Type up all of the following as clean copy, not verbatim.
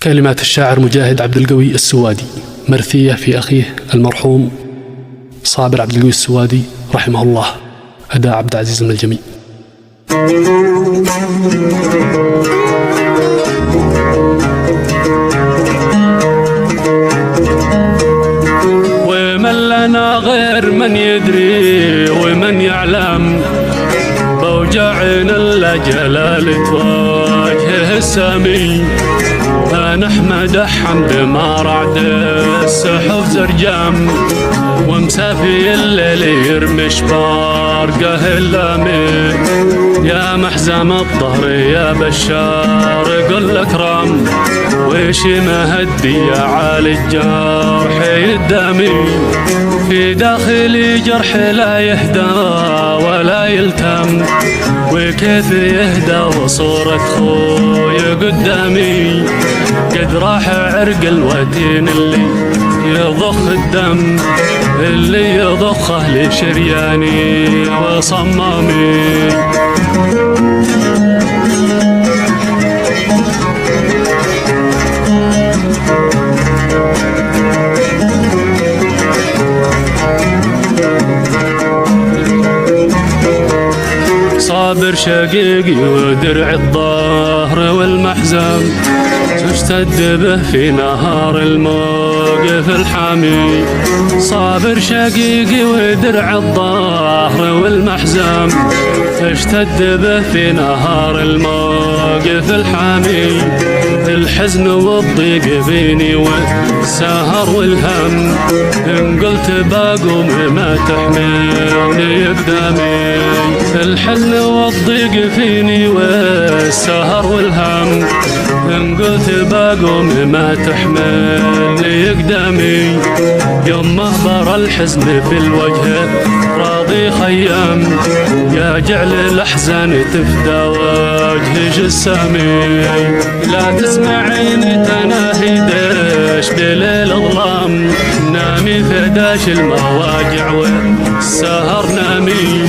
كلمات الشاعر مجاهد عبد القوي السوادي، مرثية في أخيه المرحوم صابر عبد القوي السوادي رحمه الله، أداء عبد العزيز الملجمي. ومن لنا غير من يدري ومن يعلم بوجعنا الا جلالة وجهه السامي. نحمد حمد ما رعد السحب زرجام، ومسافي الليل يرمش بارقه اللامي. يا محزم الظهر يا بشار قل اكرم، ويش مهدي يا عالي الجرح يدامي. في داخلي جرح لا يهدى ولا يلتم، وكيف يهدى وصورة خوي قدامي. قد راح عرق الوتين اللي يضخ الدم، اللي يضخه لشرياني وصمامي. صابر شقيقي ودرع الظهر والمحزن، تشتد به في نهار الموقف الحامي. صابر شقيقي ودرع الظهر والمحزن، اشتد به في نهار الموقف الحامي. الحزن والضيق بيني والسهر والهم، إن قلت باقوم ما تحملني قدامي. الحزن والضيق فيني والسهر والهم، إن قلت باقوم ما تحملني قدامي. يوم مهبر الحزن في الوجه راضي خيام، يا جعل الأحزان تفدى وجه جسامي. لا تسمعين تناهي دش بليل الظلام، نامي فداش المواجع والسهر نامي.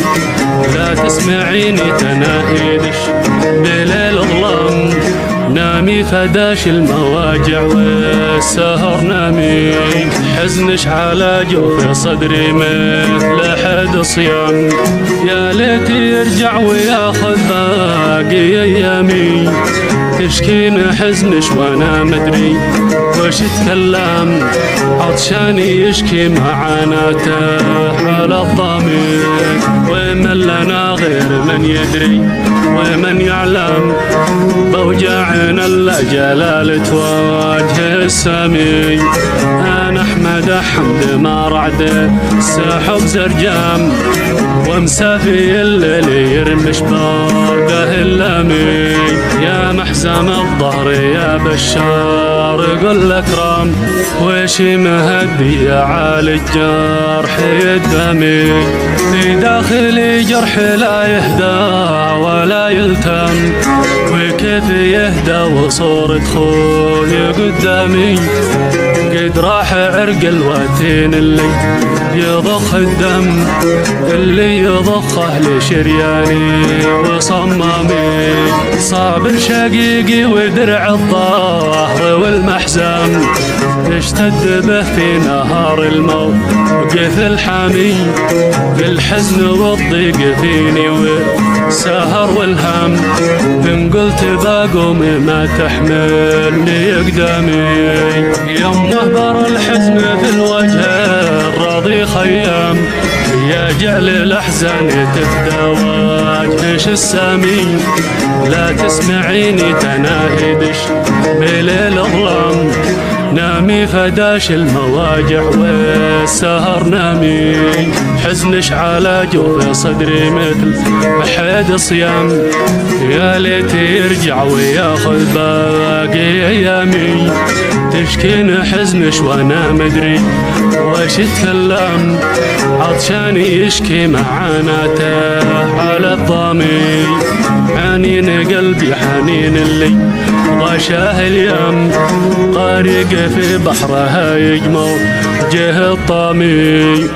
لا تسمعيني تناهي دش بليل الظلام، نامي فداش المواجع والسهر نامي. حزنش على جوف صدري مثل حد صيام، يا ليت يرجع وياخذ باقي ايامي. تشكين حزنش وانا مدري وش اتكلم، عطشاني يشكي معاناته على الضمير. ومن لنا غير من يدري ومن يعلم بوجعنا الا جلالة وجه السامي. انا احمد حمد ما رعد سحب زرجام، ومسافي الليل يرمش بارقه اللامي. يا محزم الظهر يا بشار قل اكرم، ويش مهدي يا عالي الجرح يدامي. في داخلي جرح لا يهدى ولا يلتم، وكيف يهدى وصورة خوي قدامي. قد راح عرق الوتين اللي يضخ الدم، اللي يضخه لشرياني وصمامي. صابر شقيقي ودرع الظهر والمحزن، اشتد به في نهار الموقف الحامي. الحزن والضيق فيني والسهر والهم، إن قلت باقوم ما تحملني قدامي. يوم مهبر الحزن في الوجه الراضي خيام، يا جعل الأحزان تفدى وجهش السامي. لا تسمعيني تناهدش بليل الظلام، نامي فداش المواجع والسهر نامي. حزنش على جوف صدري مثل حد صيام، يا ليت يرجع وياخذ باقي ايامي. تشكين حزنش وانا مدري وش اتكلم، عطشاني يشكي معاناته على الضامي. حنين قلبي حنين اللي غشاه اليم، غارق في بحرها يجمر جه الطامي.